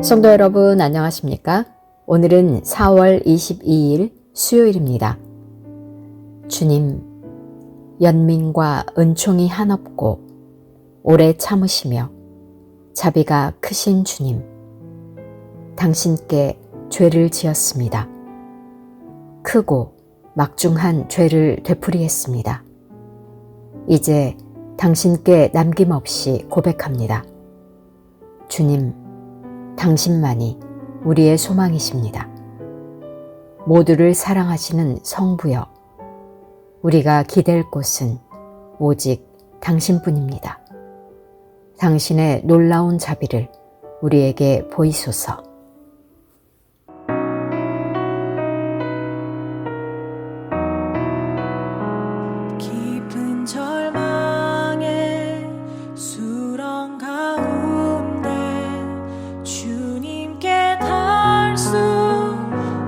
성도 여러분 안녕하십니까? 오늘은 4월 22일 수요일입니다. 주님, 연민과 은총이 한없고 오래 참으시며 자비가 크신 주님, 당신께 죄를 지었습니다. 크고 막중한 죄를 되풀이했습니다. 이제 당신께 남김없이 고백합니다. 주님, 당신만이 우리의 소망이십니다. 모두를 사랑하시는 성부여, 우리가 기댈 곳은 오직 당신뿐입니다. 당신의 놀라운 자비를 우리에게 보이소서. 깊은 절망의 수렁 가운데 주님께 닿을 수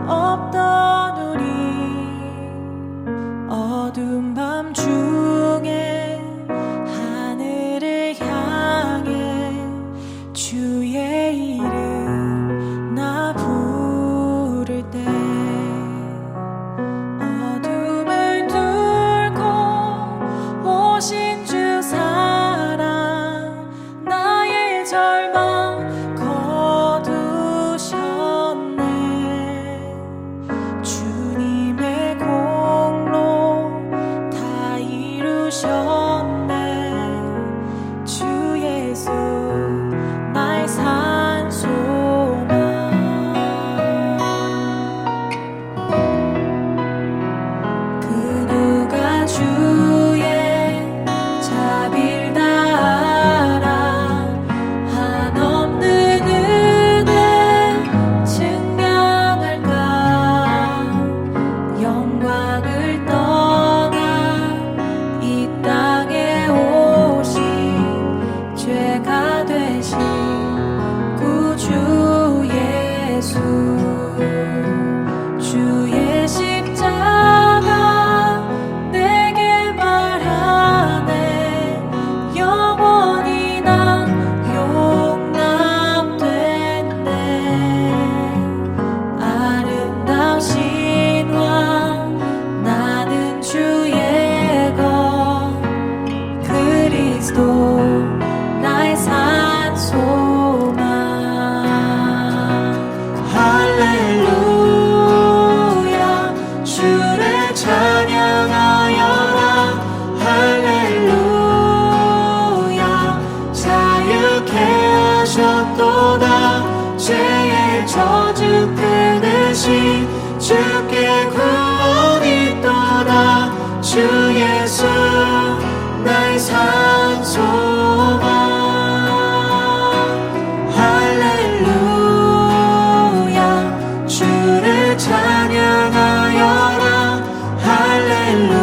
없던 우리, 어두운 밤 중에 하늘을 향해 주의 이름 나 부를 때 어둠을 뚫고 오신 주 사랑 나의 절망 거두셨네. 주님의 공로 다 이루셨네. 주 예수 나의 산 소망. 그 누가 주의 자비를 다 알아 한없는 은혜 증명할까. 영광을 떠나 이 땅에 오신 죄가 되신 구주 예수, 주의 십자가 내게 말하네. 영원히 난 용납됐네. 아름다우신 왕 나는 주의 것 그리스도 나의 산 소망. 할렐루야 주를 찬양하여라. 할렐루야 자유케 하셨도다. 죄의 저주 끊으신 주께 구원이 있도다. 주 예수 나의 산 소망. 할렐루야 주를 찬양하여라. 할렐루야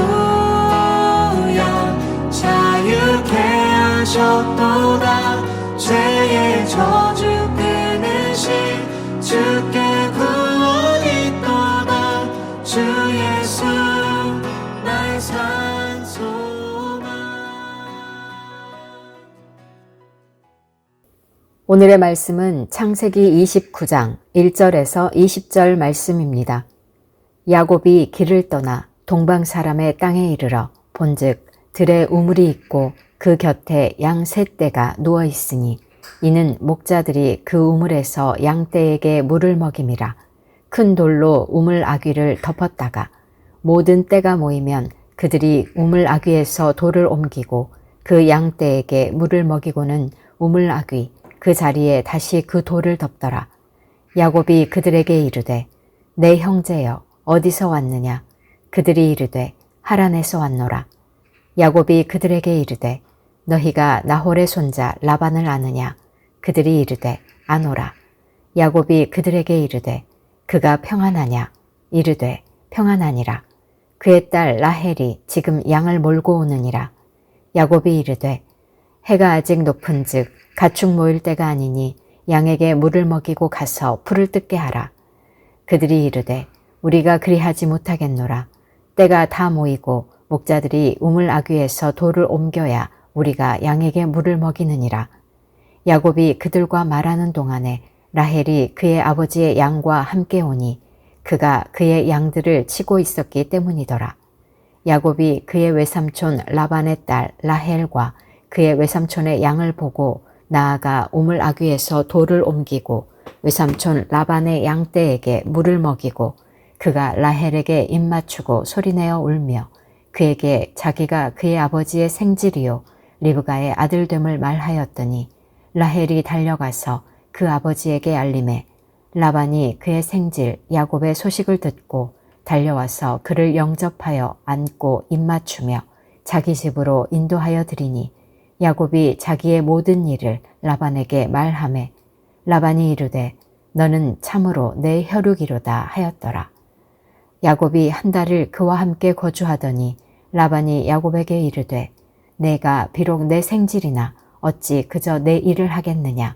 자유케 하셨도다. 죄의 저주 끊으신 주께 구원이 있도다. 주 예수 나의 산 소망. 오늘의 말씀은 창세기 29장 1절에서 20절 말씀입니다. 야곱이 길을 떠나 동방 사람의 땅에 이르러 본즉 들에 우물이 있고 그 곁에 양 셋 떼가 누워 있으니 이는 목자들이 그 우물에서 양 떼에게 물을 먹임이라. 큰 돌로 우물 아귀를 덮었다가 모든 떼가 모이면 그들이 우물 아귀에서 돌을 옮기고 그 양 떼에게 물을 먹이고는 우물 아귀 그 자리에 다시 그 돌을 덮더라. 야곱이 그들에게 이르되 내 형제여 어디서 왔느냐. 그들이 이르되 하란에서 왔노라. 야곱이 그들에게 이르되 너희가 나홀의 손자 라반을 아느냐. 그들이 이르되 아노라. 야곱이 그들에게 이르되 그가 평안하냐. 이르되 평안하니라. 그의 딸 라헬이 지금 양을 몰고 오느니라. 야곱이 이르되 해가 아직 높은즉 가축 모일 때가 아니니 양에게 물을 먹이고 가서 풀을 뜯게 하라. 그들이 이르되 우리가 그리하지 못하겠노라. 때가 다 모이고 목자들이 우물 아귀에서 돌을 옮겨야 우리가 양에게 물을 먹이느니라. 야곱이 그들과 말하는 동안에 라헬이 그의 아버지의 양과 함께 오니 그가 그의 양들을 치고 있었기 때문이더라. 야곱이 그의 외삼촌 라반의 딸 라헬과 그의 외삼촌의 양을 보고 나아가 우물 아귀에서 돌을 옮기고 외삼촌 라반의 양떼에게 물을 먹이고 그가 라헬에게 입맞추고 소리내어 울며 그에게 자기가 그의 아버지의 생질이요 리브가의 아들됨을 말하였더니 라헬이 달려가서 그 아버지에게 알림해 라반이 그의 생질 야곱의 소식을 듣고 달려와서 그를 영접하여 안고 입맞추며 자기 집으로 인도하여 드리니 야곱이 자기의 모든 일을 라반에게 말하매 라반이 이르되 너는 참으로 내 혈육이로다 하였더라. 야곱이 한 달을 그와 함께 거주하더니 라반이 야곱에게 이르되 내가 비록 내 생질이나 어찌 그저 내 일을 하겠느냐.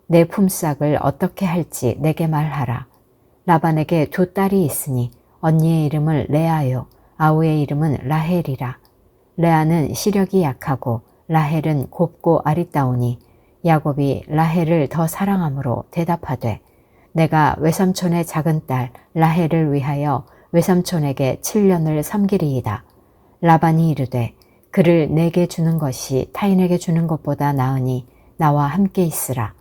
내 품삯을 어떻게 할지 내게 말하라. 라반에게 두 딸이 있으니 언니의 이름을 레아요 아우의 이름은 라헬이라. 레아는 시력이 약하고 라헬은 곱고 아리따우니 야곱이 라헬을 더 사랑함으로 대답하되 내가 외삼촌의 작은 딸 라헬을 위하여 외삼촌에게 7년을 섬기리이다. 라반이 이르되 그를 내게 주는 것이 타인에게 주는 것보다 나으니 나와 함께 있으라.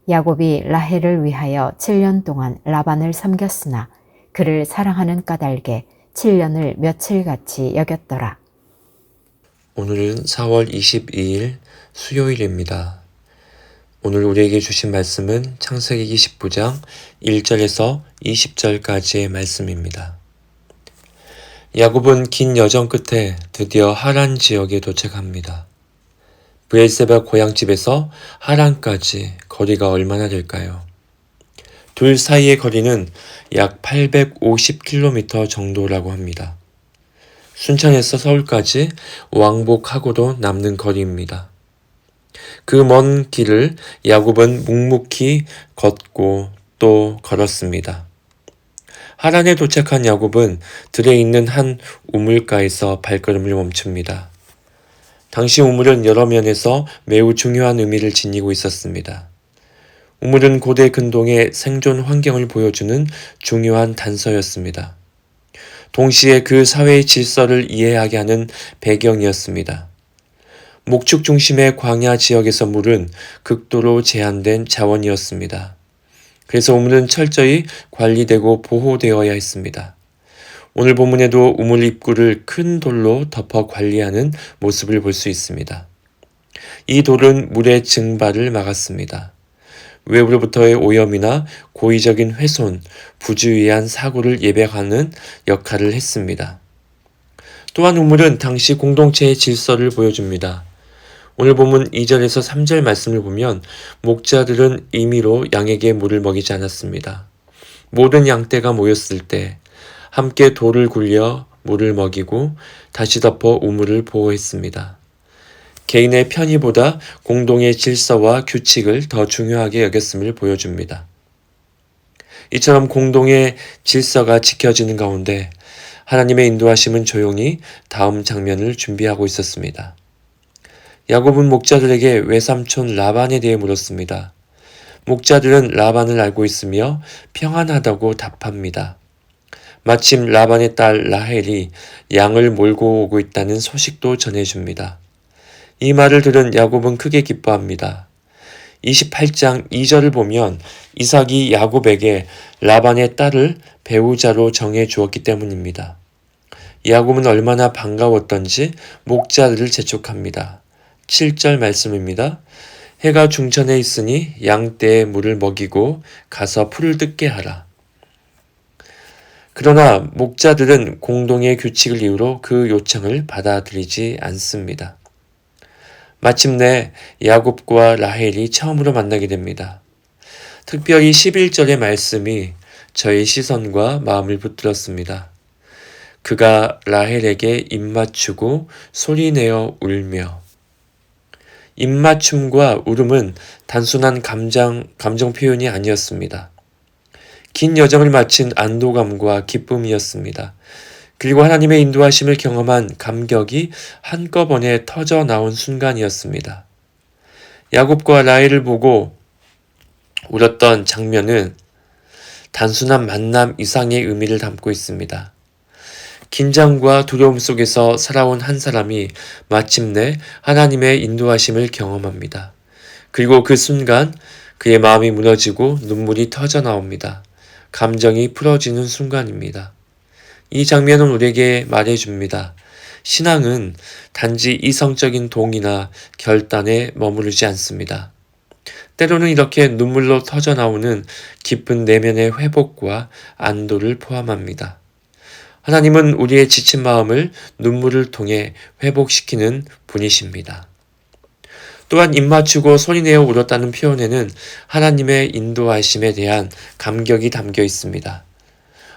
야곱이 라헬을 위하여 7년 동안 라반을 섬겼으나 그를 사랑하는 까닭에 7년을 며칠같이 여겼더라. 오늘은 4월 22일 수요일입니다. 오늘 우리에게 주신 말씀은 창세기 29장 1절에서 20절까지의 말씀입니다. 야곱은 긴 여정 끝에 드디어 하란 지역에 도착합니다. 브엘세바 고향집에서 하란까지 거리가 얼마나 될까요? 둘 사이의 거리는 약 850km 정도라고 합니다. 순천에서 서울까지 왕복하고도 남는 거리입니다. 그 먼 길을 야곱은 묵묵히 걷고 또 걸었습니다. 하란에 도착한 야곱은 들에 있는 한 우물가에서 발걸음을 멈춥니다. 당시 우물은 여러 면에서 매우 중요한 의미를 지니고 있었습니다. 우물은 고대 근동의 생존 환경을 보여주는 중요한 단서였습니다. 동시에 그 사회의 질서를 이해하게 하는 배경이었습니다. 목축 중심의 광야 지역에서 물은 극도로 제한된 자원이었습니다. 그래서 우물은 철저히 관리되고 보호되어야 했습니다. 오늘 본문에도 우물 입구를 큰 돌로 덮어 관리하는 모습을 볼 수 있습니다. 이 돌은 물의 증발을 막았습니다. 외부로부터의 오염이나 고의적인 훼손, 부주의한 사고를 예방하는 역할을 했습니다. 또한 우물은 당시 공동체의 질서를 보여줍니다. 오늘 본문 2절에서 3절 말씀을 보면 목자들은 임의로 양에게 물을 먹이지 않았습니다. 모든 양떼가 모였을 때 함께 돌을 굴려 물을 먹이고 다시 덮어 우물을 보호했습니다. 개인의 편의보다 공동의 질서와 규칙을 더 중요하게 여겼음을 보여줍니다. 이처럼 공동의 질서가 지켜지는 가운데 하나님의 인도하심은 조용히 다음 장면을 준비하고 있었습니다. 야곱은 목자들에게 외삼촌 라반에 대해 물었습니다. 목자들은 라반을 알고 있으며 평안하다고 답합니다. 마침 라반의 딸 라헬이 양을 몰고 오고 있다는 소식도 전해줍니다. 이 말을 들은 야곱은 크게 기뻐합니다. 28장 2절을 보면 이삭이 야곱에게 라반의 딸을 배우자로 정해 주었기 때문입니다. 야곱은 얼마나 반가웠던지 목자들을 재촉합니다. 7절 말씀입니다. 해가 중천에 있으니 양떼에 물을 먹이고 가서 풀을 뜯게 하라. 그러나 목자들은 공동의 규칙을 이유로 그 요청을 받아들이지 않습니다. 마침내 야곱과 라헬이 처음으로 만나게 됩니다. 특별히 11절의 말씀이 저의 시선과 마음을 붙들었습니다. 그가 라헬에게 입맞추고 소리내어 울며. 입맞춤과 울음은 단순한 감정 표현이 아니었습니다. 긴 여정을 마친 안도감과 기쁨이었습니다. 그리고 하나님의 인도하심을 경험한 감격이 한꺼번에 터져 나온 순간이었습니다. 야곱과 라헬을 보고 울었던 장면은 단순한 만남 이상의 의미를 담고 있습니다. 긴장과 두려움 속에서 살아온 한 사람이 마침내 하나님의 인도하심을 경험합니다. 그리고 그 순간 그의 마음이 무너지고 눈물이 터져 나옵니다. 감정이 풀어지는 순간입니다. 이 장면은 우리에게 말해줍니다. 신앙은 단지 이성적인 동의나 결단에 머무르지 않습니다. 때로는 이렇게 눈물로 터져 나오는 깊은 내면의 회복과 안도를 포함합니다. 하나님은 우리의 지친 마음을 눈물을 통해 회복시키는 분이십니다. 또한 입 맞추고 소리내어 울었다는 표현에는 하나님의 인도하심에 대한 감격이 담겨 있습니다.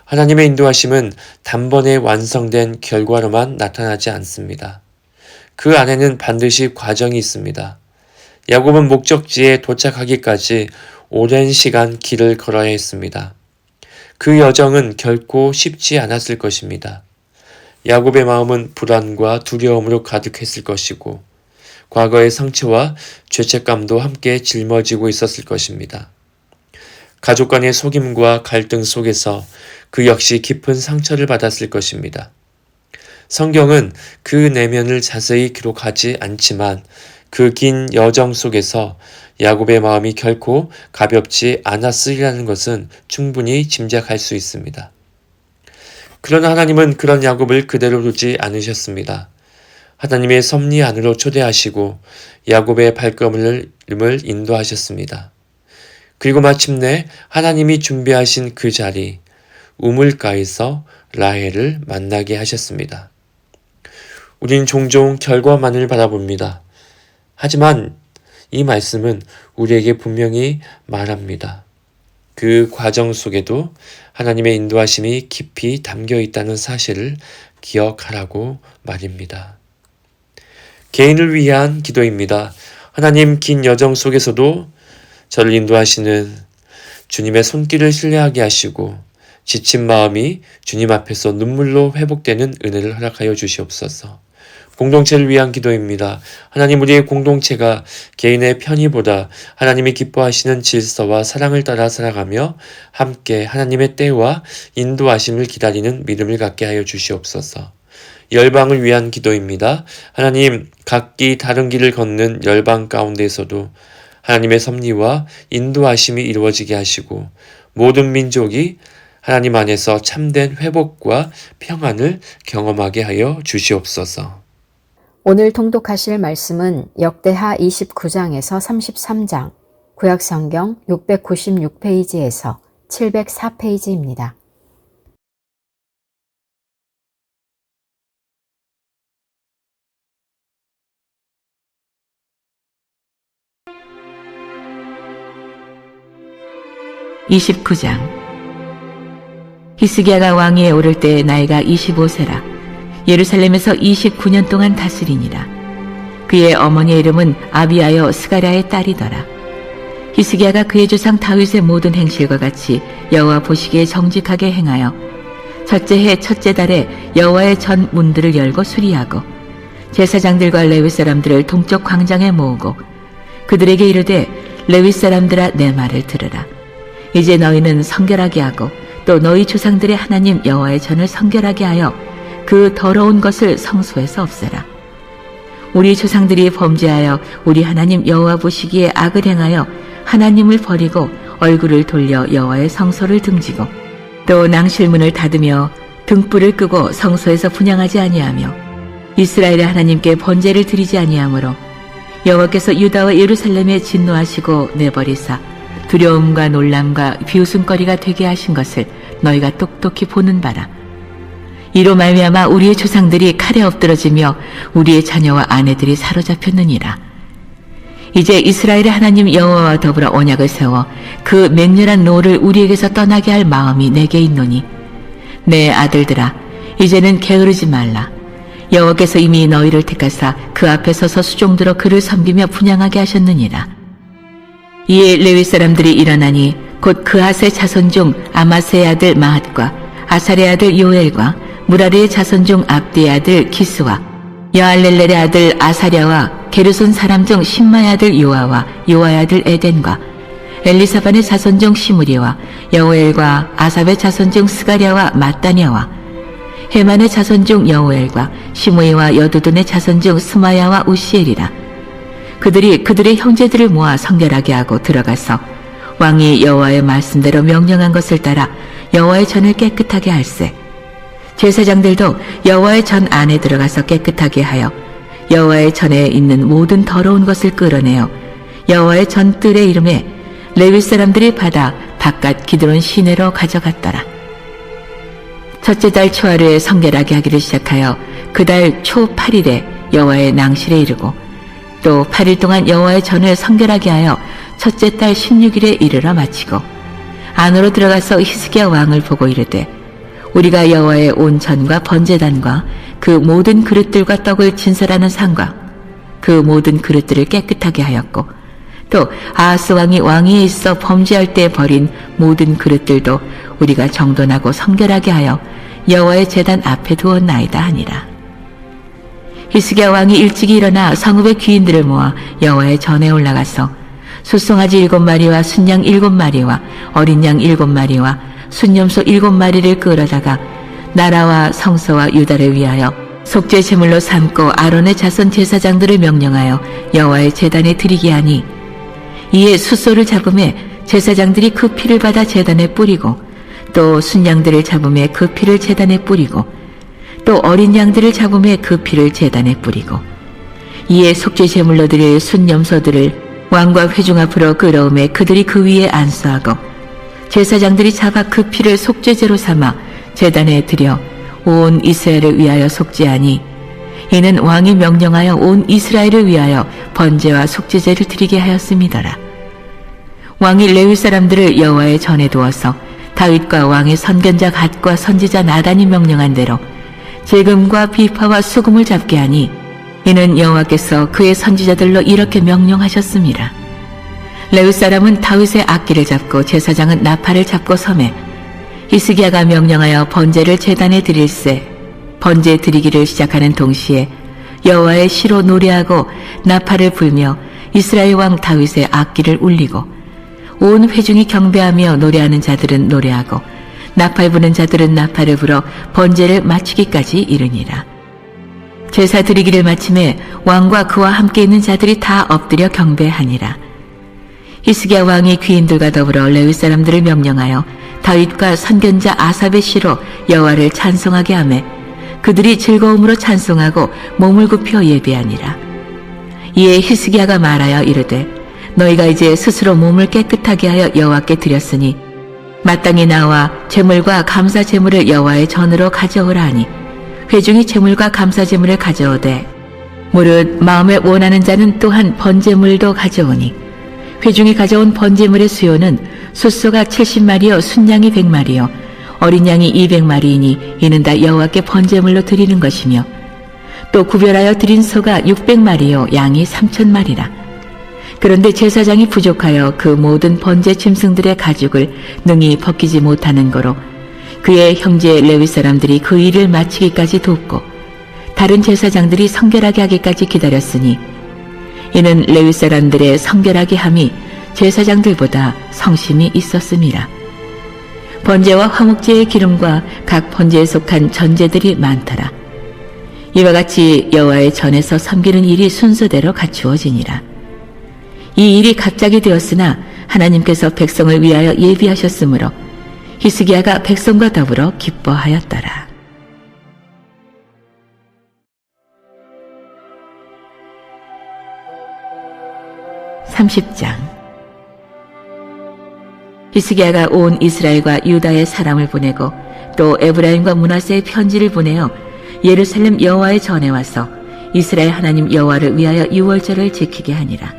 하나님의 인도하심은 단번에 완성된 결과로만 나타나지 않습니다. 그 안에는 반드시 과정이 있습니다. 야곱은 목적지에 도착하기까지 오랜 시간 길을 걸어야 했습니다. 그 여정은 결코 쉽지 않았을 것입니다. 야곱의 마음은 불안과 두려움으로 가득했을 것이고 과거의 상처와 죄책감도 함께 짊어지고 있었을 것입니다. 가족 간의 속임과 갈등 속에서 그 역시 깊은 상처를 받았을 것입니다. 성경은 그 내면을 자세히 기록하지 않지만 그 긴 여정 속에서 야곱의 마음이 결코 가볍지 않았으리라는 것은 충분히 짐작할 수 있습니다. 그러나 하나님은 그런 야곱을 그대로 두지 않으셨습니다. 하나님의 섭리 안으로 초대하시고 야곱의 발걸음을 인도하셨습니다. 그리고 마침내 하나님이 준비하신 그 자리, 우물가에서 라헬을 만나게 하셨습니다. 우린 종종 결과만을 바라봅니다. 하지만 이 말씀은 우리에게 분명히 말합니다. 그 과정 속에도 하나님의 인도하심이 깊이 담겨 있다는 사실을 기억하라고 말입니다. 개인을 위한 기도입니다. 하나님, 긴 여정 속에서도 저를 인도하시는 주님의 손길을 신뢰하게 하시고 지친 마음이 주님 앞에서 눈물로 회복되는 은혜를 허락하여 주시옵소서. 공동체를 위한 기도입니다. 하나님, 우리의 공동체가 개인의 편의보다 하나님이 기뻐하시는 질서와 사랑을 따라 살아가며 함께 하나님의 때와 인도하심을 기다리는 믿음을 갖게 하여 주시옵소서. 열방을 위한 기도입니다. 하나님, 각기 다른 길을 걷는 열방 가운데에서도 하나님의 섭리와 인도하심이 이루어지게 하시고 모든 민족이 하나님 안에서 참된 회복과 평안을 경험하게 하여 주시옵소서. 오늘 통독하실 말씀은 역대하 29장에서 33장, 구약성경 696페이지에서 704페이지입니다. (29장) 히스기야가 왕위에 오를 때 나이가 25세라. 예루살렘에서 29년 동안 다스리니라. 그의 어머니의 이름은 아비아여 스가랴의 딸이더라. 히스기야가 그의 조상 다윗의 모든 행실과 같이 여호와 보시기에 정직하게 행하여 첫째 해 첫째 달에 여호와의 전 문들을 열고 수리하고 제사장들과 레위 사람들을 동쪽 광장에 모으고 그들에게 이르되 레위 사람들아 내 말을 들으라. 이제 너희는 성결하게 하고 또 너희 조상들의 하나님 여호와의 전을 성결하게 하여 그 더러운 것을 성소에서 없애라. 우리 조상들이 범죄하여 우리 하나님 여호와 보시기에 악을 행하여 하나님을 버리고 얼굴을 돌려 여호와의 성소를 등지고 또 낭실문을 닫으며 등불을 끄고 성소에서 분향하지 아니하며 이스라엘의 하나님께 번제를 드리지 아니하므로 여호와께서 유다와 예루살렘에 진노하시고 내버리사 두려움과 놀람과 비웃음거리가 되게 하신 것을 너희가 똑똑히 보는 바라. 이로 말미암아 우리의 조상들이 칼에 엎드러지며 우리의 자녀와 아내들이 사로잡혔느니라. 이제 이스라엘의 하나님 여호와와 더불어 언약을 세워 그 맹렬한 노를 우리에게서 떠나게 할 마음이 내게 있노니 내 아들들아 이제는 게으르지 말라. 여호와께서 이미 너희를 택하사 그 앞에 서서 수종들어 그를 섬기며 분향하게 하셨느니라. 이에 레위 사람들이 일어나니 곧 그핫의 자손 중 아마스의 아들 마핫과 아살의 아들 요엘과 무라리의 자손 중 압디의 아들 기스와 여알렐렐의 아들 아사랴와 게르손 사람 중 신마의 아들 요아와 요아의 아들 에덴과 엘리사반의 자손 중 시므리와 여호엘과 아삽의 자손 중 스가랴와 마따냐와 헤만의 자손 중 여호엘과 시므이와 여두둔의 자손 중 스마야와 우시엘이라. 그들이 그들의 형제들을 모아 성결하게 하고 들어가서 왕이 여호와의 말씀대로 명령한 것을 따라 여호와의 전을 깨끗하게 할세. 제사장들도 여호와의 전 안에 들어가서 깨끗하게 하여 여호와의 전에 있는 모든 더러운 것을 끌어내어 여호와의 전 뜰의 이름에 레위 사람들이 받아 바깥 기드론 시내로 가져갔더라. 첫째 달 초하루에 성결하게 하기를 시작하여 그 달 초 8일에 여호와의 낭실에 이르고 또 8일 동안 여호와의 전을 성결하게 하여 첫째 달 16일에 이르러 마치고 안으로 들어가서 히스기야 왕을 보고 이르되 우리가 여호와의 온 전과 번제단과 그 모든 그릇들과 떡을 진설하는 상과 그 모든 그릇들을 깨끗하게 하였고 또 아하스 왕이 왕위에 있어 범죄할 때 버린 모든 그릇들도 우리가 정돈하고 성결하게 하여 여호와의 제단 앞에 두었나이다 하니라. 히스기야 왕이 일찍이 일어나 성읍의 귀인들을 모아 여호와의 전에 올라가서 숫송아지 7마리와 순양 7마리와 어린 양 7마리와 순염소 7마리를 끌어다가 나라와 성소와 유다를 위하여 속죄 제물로 삼고 아론의 자손 제사장들을 명령하여 여호와의 제단에 드리게 하니 이에 숫소를 잡음에 제사장들이 그 피를 받아 제단에 뿌리고 또 순양들을 잡음에 그 피를 제단에 뿌리고 또 어린 양들을 잡음에 그 피를 제단에 뿌리고 이에 속죄 제물로 드릴 순염소들을 왕과 회중 앞으로 끌어오매 그들이 그 위에 안수하고 제사장들이 잡아 그 피를 속죄제로 삼아 제단에 드려 온 이스라엘을 위하여 속죄하니 이는 왕이 명령하여 온 이스라엘을 위하여 번제와 속죄제를 드리게 하였음이더라. 왕이 레위 사람들을 여호와의 전에 두어서 다윗과 왕의 선견자 갓과 선지자 나단이 명령한 대로 재금과 비파와 수금을 잡게 하니 이는 여호와께서 그의 선지자들로 이렇게 명령하셨습니다. 레위 사람은 다윗의 악기를 잡고 제사장은 나팔을 잡고 섬에 히스기야가 명령하여 번제를 제단에 드릴세. 번제 드리기를 시작하는 동시에 여호와의 시로 노래하고 나팔을 불며 이스라엘 왕 다윗의 악기를 울리고 온 회중이 경배하며 노래하는 자들은 노래하고 나팔 부는 자들은 나팔을 불어 번제를 마치기까지 이르니라. 제사 드리기를 마침에 왕과 그와 함께 있는 자들이 다 엎드려 경배하니라. 히스기야 왕이 귀인들과 더불어 레위 사람들을 명령하여 다윗과 선견자 아삽의 시로 여호와를 찬송하게 하매 그들이 즐거움으로 찬송하고 몸을 굽혀 예배하니라. 이에 히스기야가 말하여 이르되 너희가 이제 스스로 몸을 깨끗하게 하여 여호와께 드렸으니 마땅히 나와 제물과 감사 제물을 여호와의 전으로 가져오라 하니 회중이 제물과 감사 제물을 가져오되 무릇 마음에 원하는 자는 또한 번제물도 가져오니 회중이 가져온 번제물의 수요는 숫소가 70마리요 순양이 100마리요 어린 양이 200마리이니 이는 다 여호와께 번제물로 드리는 것이며 또 구별하여 드린 소가 600마리요 양이 3000마리라. 그런데 제사장이 부족하여 그 모든 번제 짐승들의 가죽을 능히 벗기지 못하는 거로 그의 형제 레위 사람들이 그 일을 마치기까지 돕고 다른 제사장들이 성결하게 하기까지 기다렸으니 이는 레위 사람들의 성결하게 함이 제사장들보다 성심이 있었음이라. 번제와 화목제의 기름과 각 번제에 속한 전제들이 많더라. 이와 같이 여호와의 전에서 섬기는 일이 순서대로 갖추어지니라. 이 일이 갑자기 되었으나 하나님께서 백성을 위하여 예비하셨으므로 히스기야가 백성과 더불어 기뻐하였더라. 30장. 히스기야가 온 이스라엘과 유다의 사람을 보내고 또 에브라임과 므낫세의 편지를 보내어 예루살렘 여호와의 전에 와서 이스라엘 하나님 여호와를 위하여 유월절을 지키게 하니라.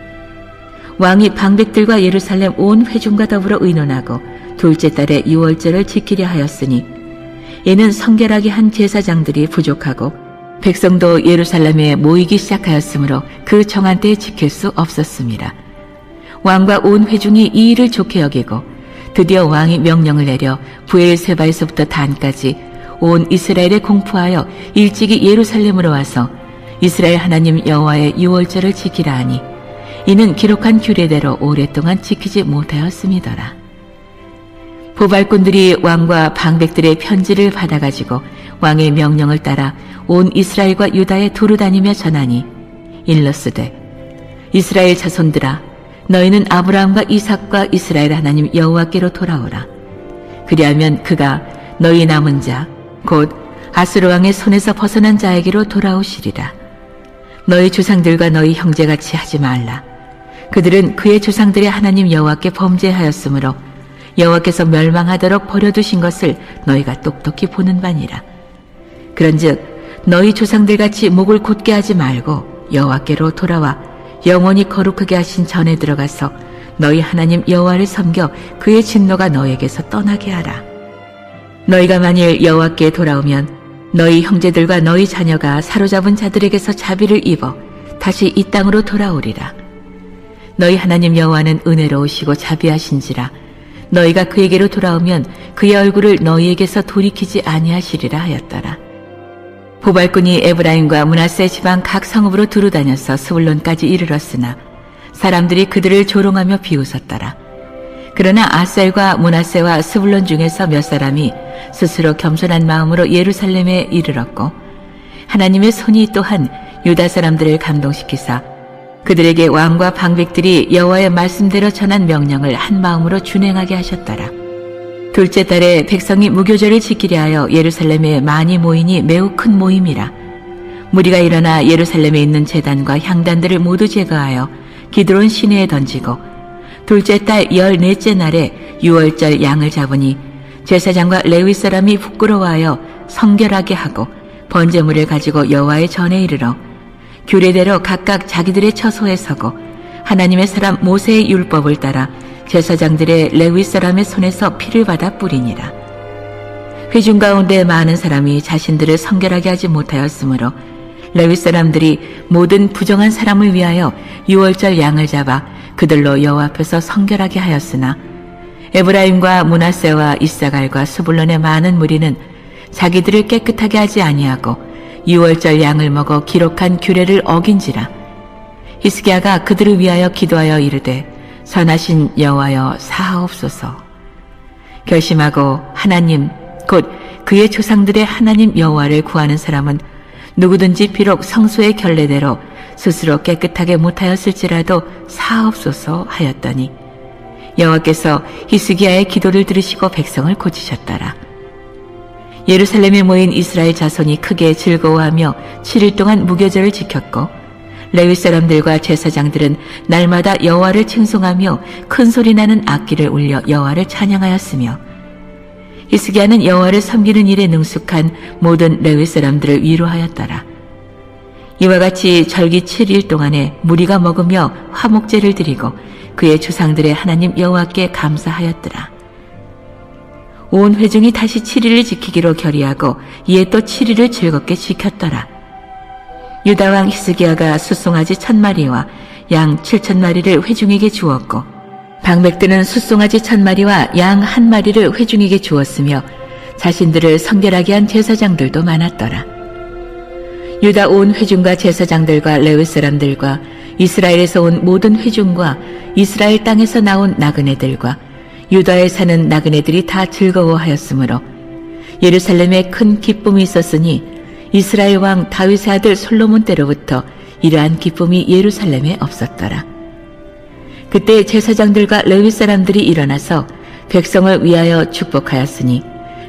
왕이 방백들과 예루살렘 온 회중과 더불어 의논하고 둘째 달에 유월절을 지키려 하였으니 이는 성결하게 한 제사장들이 부족하고 백성도 예루살렘에 모이기 시작하였으므로 그 정한 때에 지킬 수 없었습니다. 왕과 온 회중이 이 일을 좋게 여기고 드디어 왕이 명령을 내려 브엘세바에서부터 단까지 온 이스라엘에 공포하여 일찍이 예루살렘으로 와서 이스라엘 하나님 여호와의 유월절을 지키라 하니 이는 기록한 규례대로 오랫동안 지키지 못하였음이더라. 보발꾼들이 왕과 방백들의 편지를 받아가지고 왕의 명령을 따라 온 이스라엘과 유다에 두루 다니며 전하니 일러스되 이스라엘 자손들아 너희는 아브라함과 이삭과 이스라엘 하나님 여호와께로 돌아오라. 그리하면 그가 너희 남은 자 곧 아수르 왕의 손에서 벗어난 자에게로 돌아오시리라. 너희 조상들과 너희 형제같이 하지 말라. 그들은 그의 조상들의 하나님 여호와께 범죄하였으므로 여호와께서 멸망하도록 버려두신 것을 너희가 똑똑히 보는 바니라. 그런즉 너희 조상들같이 목을 곧게 하지 말고 여호와께로 돌아와 영원히 거룩하게 하신 전에 들어가서 너희 하나님 여호와를 섬겨 그의 진노가 너희에게서 떠나게 하라. 너희가 만일 여호와께 돌아오면 너희 형제들과 너희 자녀가 사로잡은 자들에게서 자비를 입어 다시 이 땅으로 돌아오리라. 너희 하나님 여호와는 은혜로우시고 자비하신지라 너희가 그에게로 돌아오면 그의 얼굴을 너희에게서 돌이키지 아니하시리라 하였더라. 보발꾼이 에브라임과 므낫세 지방 각 성읍으로 두루 다녀서 스불론까지 이르렀으나 사람들이 그들을 조롱하며 비웃었더라. 그러나 아셀과 므낫세와 스불론 중에서 몇 사람이 스스로 겸손한 마음으로 예루살렘에 이르렀고 하나님의 손이 또한 유다 사람들을 감동시키사 그들에게 왕과 방백들이 여호와의 말씀대로 전한 명령을 한 마음으로 준행하게 하셨더라. 둘째 달에 백성이 무교절을 지키려 하여 예루살렘에 많이 모이니 매우 큰 모임이라. 무리가 일어나 예루살렘에 있는 제단과 향단들을 모두 제거하여 기드론 시내에 던지고 둘째 달 14째 날에 유월절 양을 잡으니 제사장과 레위 사람이 부끄러워하여 성결하게 하고 번제물을 가지고 여호와의 전에 이르러 규례대로 각각 자기들의 처소에 서고 하나님의 사람 모세의 율법을 따라 제사장들의 레위 사람의 손에서 피를 받아 뿌리니라. 회중 가운데 많은 사람이 자신들을 성결하게 하지 못하였으므로 레위 사람들이 모든 부정한 사람을 위하여 유월절 양을 잡아 그들로 여호와 앞에서 성결하게 하였으나 에브라임과 므낫세와 이사갈과 스불론의 많은 무리는 자기들을 깨끗하게 하지 아니하고 유월절 양을 먹어 기록한 규례를 어긴지라. 히스기야가 그들을 위하여 기도하여 이르되 선하신 여호와여 사하옵소서. 결심하고 하나님 곧 그의 조상들의 하나님 여호와를 구하는 사람은 누구든지 비록 성소의 결례대로 스스로 깨끗하게 못하였을지라도 사하옵소서 하였더니 여호와께서 히스기야의 기도를 들으시고 백성을 고치셨더라. 예루살렘에 모인 이스라엘 자손이 크게 즐거워하며 7일 동안 무교절을 지켰고 레위 사람들과 제사장들은 날마다 여호와를 칭송하며 큰 소리 나는 악기를 울려 여호와를 찬양하였으며 히스기야는 여호와를 섬기는 일에 능숙한 모든 레위 사람들을 위로하였더라. 이와 같이 절기 7일 동안에 무리가 먹으며 화목제를 드리고 그의 조상들의 하나님 여호와께 감사하였더라. 온 회중이 다시 7일을 지키기로 결의하고 이에 또 7일을 즐겁게 지켰더라. 유다왕 히스기야가 숫송아지 1000마리와 양 7000마리를 회중에게 주었고 방백들은 숫송아지 1000마리와 양 1마리를 회중에게 주었으며 자신들을 성결하게 한 제사장들도 많았더라. 유다 온 회중과 제사장들과 레위 사람들과 이스라엘에서 온 모든 회중과 이스라엘 땅에서 나온 나그네들과 유다에 사는 나그네들이 다 즐거워하였으므로 예루살렘에 큰 기쁨이 있었으니 이스라엘 왕 다윗의 아들 솔로몬 때로부터 이러한 기쁨이 예루살렘에 없었더라. 그때 제사장들과 레위 사람들이 일어나서 백성을 위하여 축복하였으니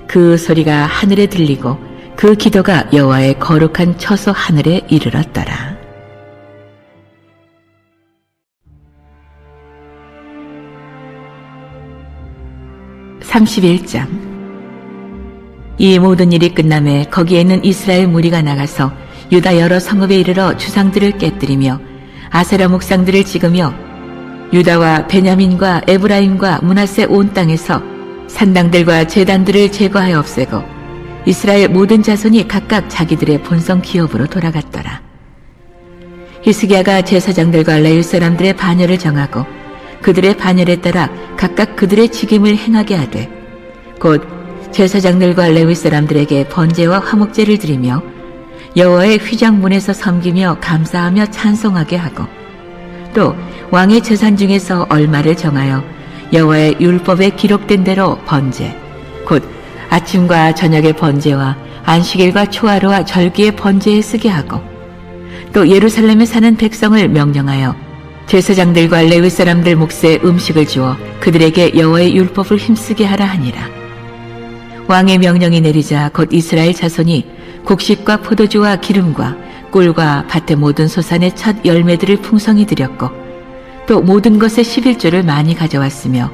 그 소리가 하늘에 들리고 그 기도가 여호와의 거룩한 처소 하늘에 이르렀더라. (31장) 이 모든 일이 끝남에 거기에 있는 이스라엘 무리가 나가서 유다 여러 성읍에 이르러 주상들을 깨뜨리며 아세라 목상들을 찍으며 유다와 베냐민과 에브라임과 므낫세 온 땅에서 산당들과 제단들을 제거하여 없애고 이스라엘 모든 자손이 각각 자기들의 본성 기업으로 돌아갔더라. 히스기야가 제사장들과 레위 사람들의 반열을 정하고 그들의 반열에 따라 각각 그들의 직임을 행하게 하되 곧 제사장들과 레위 사람들에게 번제와 화목제를 드리며 여호와의 휘장문에서 섬기며 감사하며 찬송하게 하고 또 왕의 재산 중에서 얼마를 정하여 여호와의 율법에 기록된 대로 번제, 곧 아침과 저녁의 번제와 안식일과 초하루와 절기의 번제에 쓰게 하고, 또 예루살렘에 사는 백성을 명령하여 제사장들과 레위 사람들 몫에 음식을 주어 그들에게 여호와의 율법을 힘쓰게 하라 하니라. 왕의 명령이 내리자 곧 이스라엘 자손이 곡식과 포도주와 기름과 꿀과 밭의 모든 소산의 첫 열매들을 풍성히 드렸고, 또 모든 것의 11조를 많이 가져왔으며,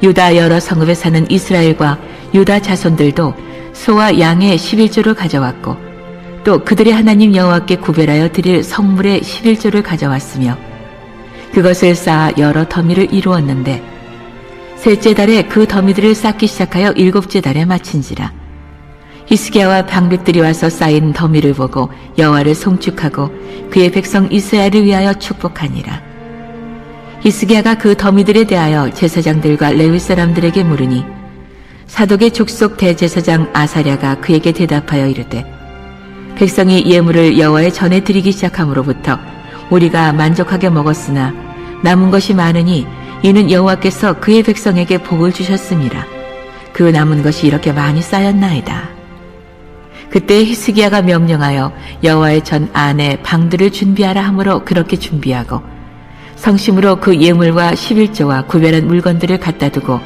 유다 여러 성읍에 사는 이스라엘과 유다 자손들도 소와 양의 11조를 가져왔고, 또 그들의 하나님 여호와께 구별하여 드릴 성물의 11조를 가져왔으며, 그것을 쌓아 여러 더미를 이루었는데, 셋째 달에 그 더미들을 쌓기 시작하여 일곱째 달에 마친지라. 히스기야와 방백들이 와서 쌓인 더미를 보고 여호와를 송축하고 그의 백성 이스라엘을 위하여 축복하니라. 히스기야가 그 더미들에 대하여 제사장들과 레위 사람들에게 물으니, 사독의 족속 대제사장 아사랴가 그에게 대답하여 이르되, 백성이 예물을 여호와의 전에 드리기 시작함으로부터 우리가 만족하게 먹었으나 남은 것이 많으니 이는 여호와께서 그의 백성에게 복을 주셨습니다. 그 남은 것이 이렇게 많이 쌓였나이다. 그때 히스기야가 명령하여 여호와의 전 안에 방들을 준비하라 하므로 그렇게 준비하고, 성심으로 그 예물과 11조와 구별한 물건들을 갖다 두고,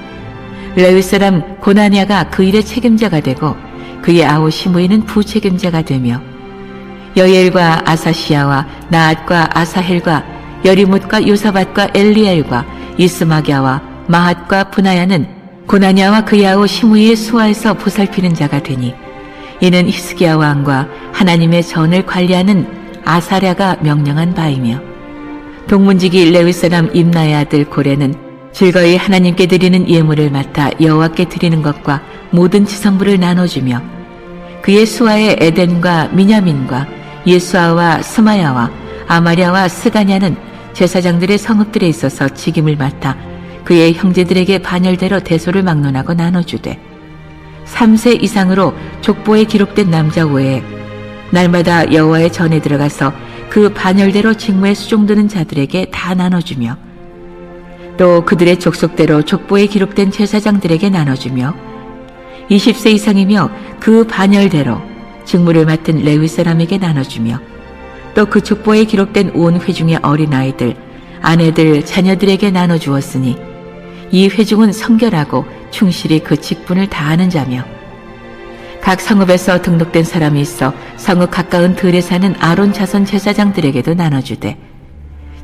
레위 사람 고나냐가 그 일의 책임자가 되고 그의 아우 시므이는 부책임자가 되며, 여엘과 아사시야와 나앗과 아사헬과 여리못과 요사밧과 엘리엘과 이스마기야와 마핫과 분하야는 고나냐와 그의 아우 시므이의 수하에서 보살피는 자가 되니, 이는 히스기야 왕과 하나님의 전을 관리하는 아사랴가 명령한 바이며, 동문지기 레위 사람 임나의 아들 고레는 즐거이 하나님께 드리는 예물을 맡아 여호와께 드리는 것과 모든 지성부를 나눠주며, 그의 수하의 에덴과 미냐민과 예수아와 스마야와 아마랴와 스가냐는 제사장들의 성읍들에 있어서 직임을 맡아 그의 형제들에게 반열대로 대소를 막론하고 나눠주되, 3세 이상으로 족보에 기록된 남자 외에 날마다 여호와의 전에 들어가서 그 반열대로 직무에 수종드는 자들에게 다 나눠주며, 또 그들의 족속대로 족보에 기록된 제사장들에게 나눠주며, 20세 이상이며 그 반열대로 직무를 맡은 레위 사람에게 나눠주며, 또 그 족보에 기록된 온 회중의 어린아이들, 아내들, 자녀들에게 나눠주었으니, 이 회중은 성결하고 충실히 그 직분을 다하는 자며, 각 성읍에서 등록된 사람이 있어 성읍 가까운 들에 사는 아론 자손 제사장들에게도 나눠주되,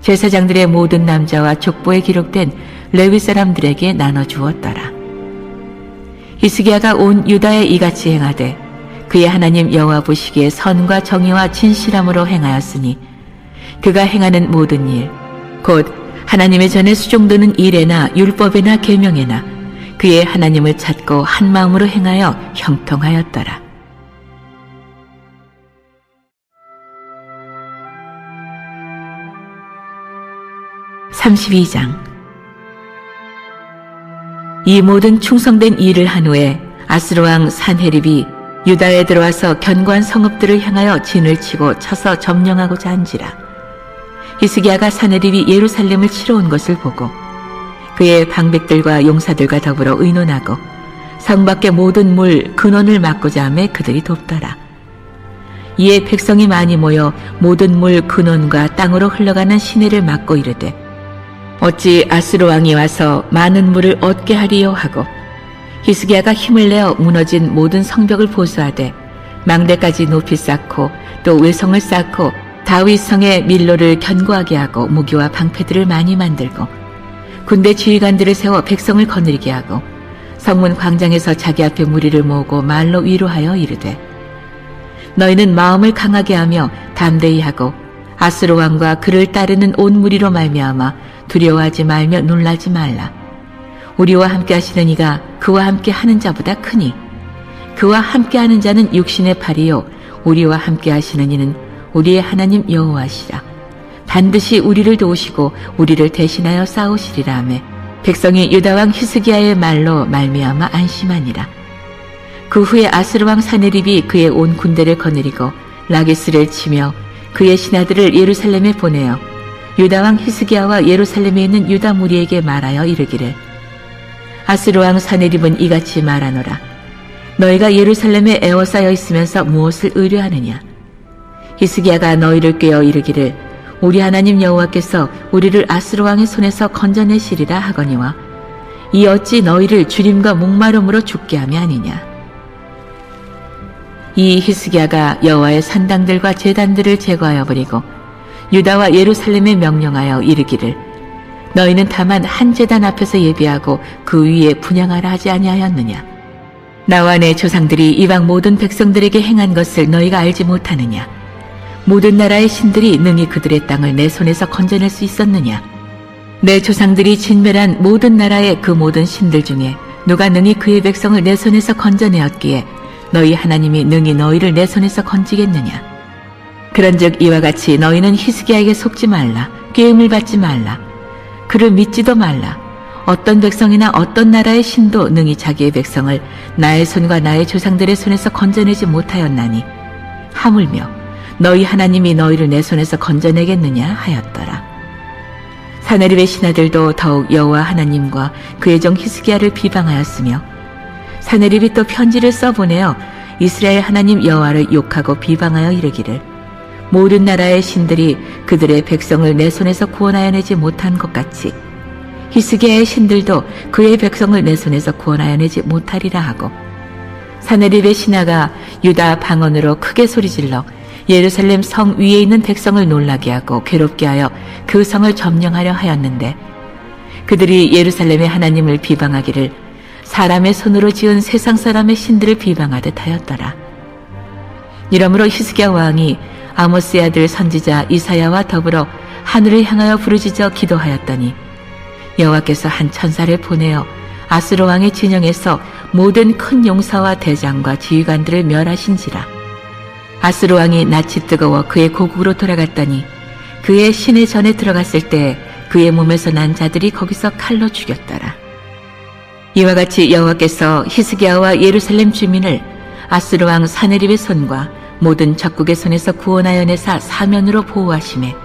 제사장들의 모든 남자와 족보에 기록된 레위 사람들에게 나눠주었더라. 히스기야가 온 유다에 이같이 행하되 그의 하나님 여호와 보시기에 선과 정의와 진실함으로 행하였으니, 그가 행하는 모든 일, 곧 하나님의 전에 수종드는 일에나 율법에나 계명에나 그의 하나님을 찾고 한 마음으로 행하여 형통하였더라. 32장. 이 모든 충성된 일을 한 후에 아스로왕 산헤립이 유다에 들어와서 견고한 성읍들을 향하여 진을 치고 쳐서 점령하고자 한지라. 히스기야가 산헤립이 예루살렘을 치러 온 것을 보고 그의 방백들과 용사들과 더불어 의논하고 성 밖의 모든 물 근원을 막고자 하매 그들이 돕더라. 이에 백성이 많이 모여 모든 물 근원과 땅으로 흘러가는 시내를 막고 이르되, 어찌 아스로 왕이 와서 많은 물을 얻게 하리요 하고, 히스기야가 힘을 내어 무너진 모든 성벽을 보수하되 망대까지 높이 쌓고 또 외성을 쌓고 다윗 성의 밀로를 견고하게 하고 무기와 방패들을 많이 만들고 군대 지휘관들을 세워 백성을 거느리게 하고 성문 광장에서 자기 앞에 무리를 모으고 말로 위로하여 이르되, 너희는 마음을 강하게 하며 담대히 하고 아스로 왕과 그를 따르는 온 무리로 말미암아 두려워하지 말며 놀라지 말라. 우리와 함께 하시는 이가 그와 함께 하는 자보다 크니, 그와 함께 하는 자는 육신의 팔이요 우리와 함께 하시는 이는 우리의 하나님 여호와시라. 반드시 우리를 도우시고 우리를 대신하여 싸우시리라 하매 백성이 유다왕 히스기야의 말로 말미암아 안심하니라. 그 후에 아스르왕 사네립이 그의 온 군대를 거느리고 라기스를 치며 그의 신하들을 예루살렘에 보내어 유다 왕 히스기야와 예루살렘에 있는 유다 무리에게 말하여 이르기를 아스로 왕 사네립은 이같이 말하노라. 너희가 예루살렘에 에워싸여 있으면서 무엇을 의뢰하느냐? 히스기야가 너희를 꾀어 이르기를 우리 하나님 여호와께서 우리를 아스로 왕의 손에서 건져내시리라 하거니와 이 어찌 너희를 주림과 목마름으로 죽게 함이 아니냐? 이 히스기야가 여호와의 산당들과 제단들을 제거하여 버리고 유다와 예루살렘에 명령하여 이르기를 너희는 다만 한 제단 앞에서 예비하고 그 위에 분향하라 하지 아니하였느냐? 나와 내 조상들이 이방 모든 백성들에게 행한 것을 너희가 알지 못하느냐? 모든 나라의 신들이 능히 그들의 땅을 내 손에서 건져낼 수 있었느냐? 내 조상들이 진멸한 모든 나라의 그 모든 신들 중에 누가 능히 그의 백성을 내 손에서 건져내었기에 너희 하나님이 능히 너희를 내 손에서 건지겠느냐? 그런즉 이와 같이 너희는 히스기야에게 속지 말라. 꾀음을 받지 말라. 그를 믿지도 말라. 어떤 백성이나 어떤 나라의 신도 능히 자기의 백성을 나의 손과 나의 조상들의 손에서 건져내지 못하였나니 하물며 너희 하나님이 너희를 내 손에서 건져내겠느냐 하였더라. 사네립의 신하들도 더욱 여호와 하나님과 그의 종 히스기야를 비방하였으며 사네립이 또 편지를 써보내어 이스라엘 하나님 여호와를 욕하고 비방하여 이르기를 모든 나라의 신들이 그들의 백성을 내 손에서 구원하여 내지 못한 것 같이 히스기야의 신들도 그의 백성을 내 손에서 구원하여 내지 못하리라 하고 사네립의 신하가 유다 방언으로 크게 소리질러 예루살렘 성 위에 있는 백성을 놀라게 하고 괴롭게 하여 그 성을 점령하려 하였는데 그들이 예루살렘의 하나님을 비방하기를 사람의 손으로 지은 세상 사람의 신들을 비방하듯 하였더라. 이러므로 히스기야 왕이 아모스의 아들 선지자 이사야와 더불어 하늘을 향하여 부르짖어 기도하였더니 여호와께서 한 천사를 보내어 아스로 왕의 진영에서 모든 큰 용사와 대장과 지휘관들을 멸하신지라. 아스로 왕이 낯이 뜨거워 그의 고국으로 돌아갔더니 그의 시내 전에 들어갔을 때 그의 몸에서 난 자들이 거기서 칼로 죽였더라. 이와 같이 여호와께서 히스기야와 예루살렘 주민을 아스로 왕 사네립의 손과 모든 적국의 손에서 구원하여 내사 사면으로 보호하시매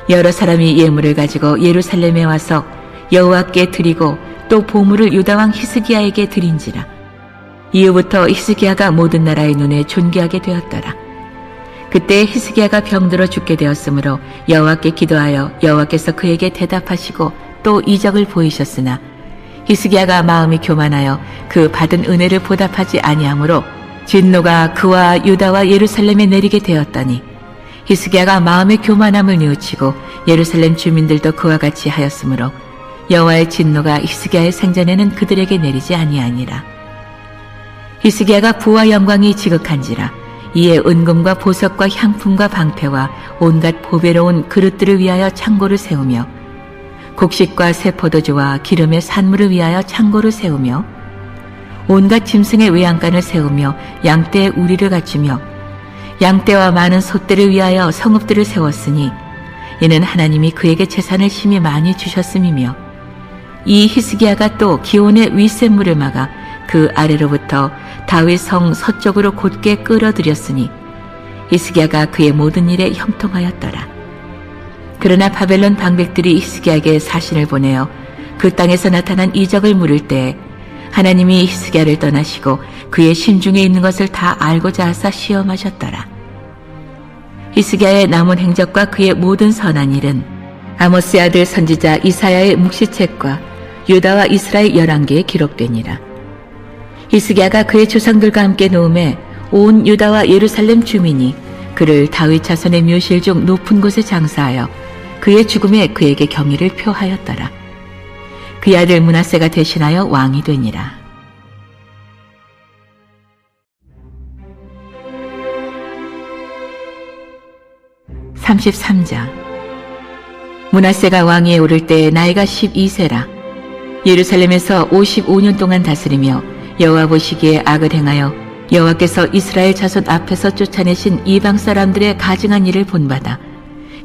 여러 사람이 예물을 가지고 예루살렘에 와서 여호와께 드리고 또 보물을 유다 왕 히스기야에게 드린지라. 이후부터 히스기야가 모든 나라의 눈에 존귀하게 되었더라. 그때 히스기야가 병들어 죽게 되었으므로 여호와께 기도하여 여호와께서 그에게 대답하시고 또 이적을 보이셨으나 히스기야가 마음이 교만하여 그 받은 은혜를 보답하지 아니하므로 진노가 그와 유다와 예루살렘에 내리게 되었더니 히스기야가 마음의 교만함을 뉘우치고 예루살렘 주민들도 그와 같이 하였으므로 여호와의 진노가 히스기야의 생전에는 그들에게 내리지 아니하니라. 히스기야가 부와 영광이 지극한지라. 이에 은금과 보석과 향품과 방패와 온갖 보배로운 그릇들을 위하여 창고를 세우며 곡식과 새 포도주와 기름의 산물을 위하여 창고를 세우며 온갖 짐승의 외양간을 세우며 양떼의 우리를 갖추며 양떼와 많은 소떼를 위하여 성읍들을 세웠으니 이는 하나님이 그에게 재산을 심히 많이 주셨음이며 이 히스기야가 또 기온의 윗샘물을 막아 그 아래로부터 다윗 성 서쪽으로 곧게 끌어들였으니 히스기야가 그의 모든 일에 형통하였더라. 그러나 바벨론 방백들이 히스기야에게 사신을 보내어 그 땅에서 나타난 이적을 물을 때 하나님이 히스기야를 떠나시고 그의 심중에 있는 것을 다 알고자 하사 시험하셨더라. 히스기야의 남은 행적과 그의 모든 선한 일은 아모스의 아들 선지자 이사야의 묵시책과 유다와 이스라엘 11개에 기록되니라. 히스기야가 그의 조상들과 함께 누움에 온 유다와 예루살렘 주민이 그를 다윗 자손의 묘실 중 높은 곳에 장사하여 그의 죽음에 그에게 경의를 표하였더라. 그의 아들 므낫세가 대신하여 왕이 되니라. (33장) 므낫세가 왕위에 오를 때 나이가 12세라. 예루살렘에서 55년 동안 다스리며 여호와 보시기에 악을 행하여 여호와께서 이스라엘 자손 앞에서 쫓아내신 이방 사람들의 가증한 일을 본받아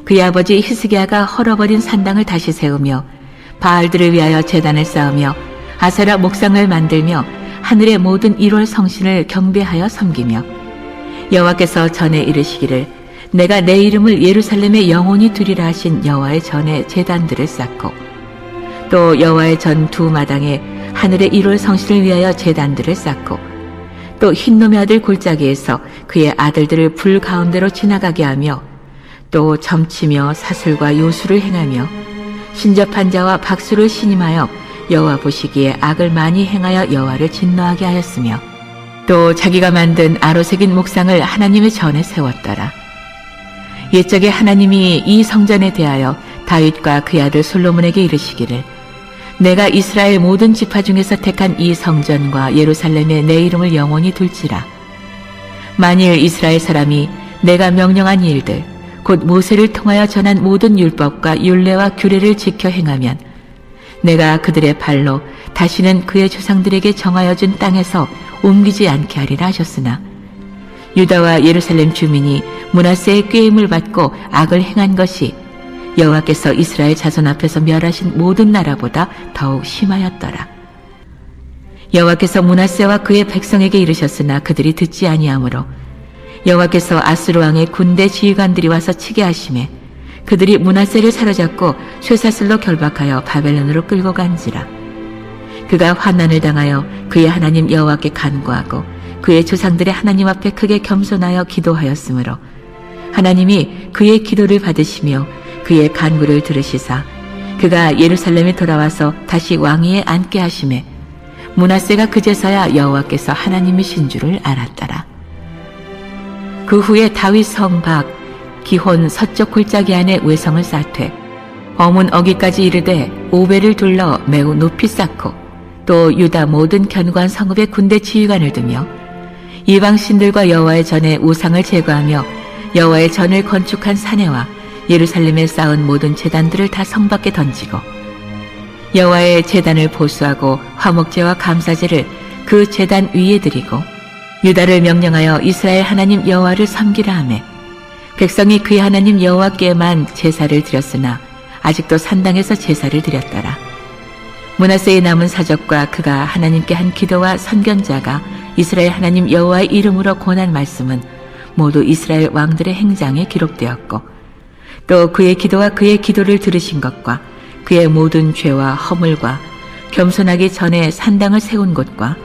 그의 아버지 히스기야가 헐어버린 산당을 다시 세우며 바알들을 위하여 제단을 쌓으며 아세라 목상을 만들며 하늘의 모든 1월 성신을 경배하여 섬기며 여호와께서 전에 이르시기를 내가 내 이름을 예루살렘에 영원히 두리라 하신 여호와의 전에 제단들을 쌓고 또 여호와의 전 두 마당에 하늘의 1월 성신을 위하여 제단들을 쌓고 또 흰놈의 아들 골짜기에서 그의 아들들을 불 가운데로 지나가게 하며 또 점치며 사슬과 요술을 행하며 신접한 자와 박수를 신임하여 여호와 보시기에 악을 많이 행하여 여호와를 진노하게 하였으며 또 자기가 만든 아로새긴 목상을 하나님의 전에 세웠더라. 옛적에 하나님이 이 성전에 대하여 다윗과 그의 아들 솔로몬에게 이르시기를 내가 이스라엘 모든 지파 중에서 택한 이 성전과 예루살렘에 내 이름을 영원히 둘지라. 만일 이스라엘 사람이 내가 명령한 일들 곧 모세를 통하여 전한 모든 율법과 율례와 규례를 지켜 행하면 내가 그들의 발로 다시는 그의 조상들에게 정하여 준 땅에서 옮기지 않게 하리라 하셨으나 유다와 예루살렘 주민이 므낫세의 꾀임을 받고 악을 행한 것이 여호와께서 이스라엘 자손 앞에서 멸하신 모든 나라보다 더욱 심하였더라. 여호와께서 므낫세와 그의 백성에게 이르셨으나 그들이 듣지 아니하므로 여호와께서 아수르 왕의 군대 지휘관들이 와서 치게 하시매 그들이 므낫세를 사로잡고 쇠사슬로 결박하여 바벨론으로 끌고 간지라. 그가 환난을 당하여 그의 하나님 여호와께 간구하고 그의 조상들의 하나님 앞에 크게 겸손하여 기도하였으므로 하나님이 그의 기도를 받으시며 그의 간구를 들으시사 그가 예루살렘에 돌아와서 다시 왕위에 앉게 하시매 므낫세가 그제서야 여호와께서 하나님이신 줄을 알았더라. 그 후에 다윗 성 밖 기혼 서쪽 골짜기 안에 외성을 쌓되 어문 어기까지 이르되 오벨을 둘러 매우 높이 쌓고 또 유다 모든 견고한 성읍에 군대 지휘관을 두며 이방 신들과 여호와의 전에 우상을 제거하며 여호와의 전을 건축한 사내와 예루살렘에 쌓은 모든 제단들을 다 성 밖에 던지고 여호와의 제단을 보수하고 화목제와 감사제를 그 제단 위에 드리고 유다를 명령하여 이스라엘 하나님 여호와를 섬기라 하매 백성이 그의 하나님 여호와께만 제사를 드렸으나 아직도 산당에서 제사를 드렸더라. 므낫세의 남은 사적과 그가 하나님께 한 기도와 선견자가 이스라엘 하나님 여호와의 이름으로 권한 말씀은 모두 이스라엘 왕들의 행장에 기록되었고 또 그의 기도와 그의 기도를 들으신 것과 그의 모든 죄와 허물과 겸손하기 전에 산당을 세운 곳과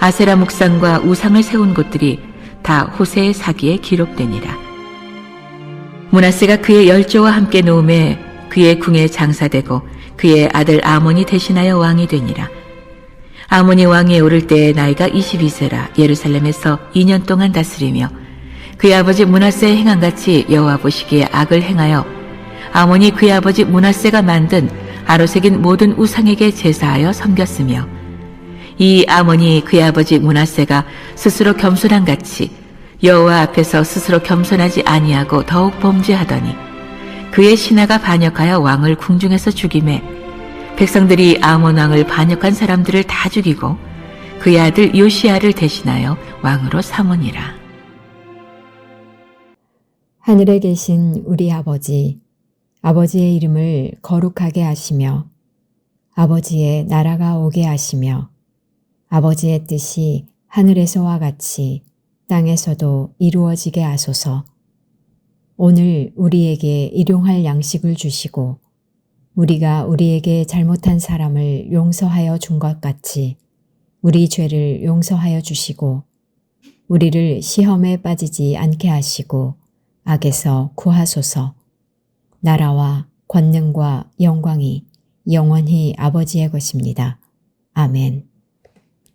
아세라 묵상과 우상을 세운 곳들이 다 호세의 사기에 기록되니라. 므낫세가 그의 열조와 함께 놓음에 그의 궁에 장사되고 그의 아들 아몬이 대신하여 왕이 되니라. 아몬이 왕위에 오를 때의 나이가 22세라 예루살렘에서 2년 동안 다스리며 그의 아버지 므낫세의 행한같이 여호와 보시기에 악을 행하여 아몬이 그의 아버지 므낫세가 만든 아로새긴 모든 우상에게 제사하여 섬겼으며 이 아몬이 그의 아버지 므낫세가 스스로 겸손한 같이 여호와 앞에서 스스로 겸손하지 아니하고 더욱 범죄하더니 그의 신하가 반역하여 왕을 궁중에서 죽이매 백성들이 아몬 왕을 반역한 사람들을 다 죽이고 그의 아들 요시야를 대신하여 왕으로 삼으니라. 하늘에 계신 우리 아버지, 아버지의 이름을 거룩하게 하시며 아버지의 나라가 오게 하시며 아버지의 뜻이 하늘에서와 같이 땅에서도 이루어지게 하소서. 오늘 우리에게 일용할 양식을 주시고 우리가 우리에게 잘못한 사람을 용서하여 준 것 같이 우리 죄를 용서하여 주시고 우리를 시험에 빠지지 않게 하시고 악에서 구하소서. 나라와 권능과 영광이 영원히 아버지의 것입니다. 아멘.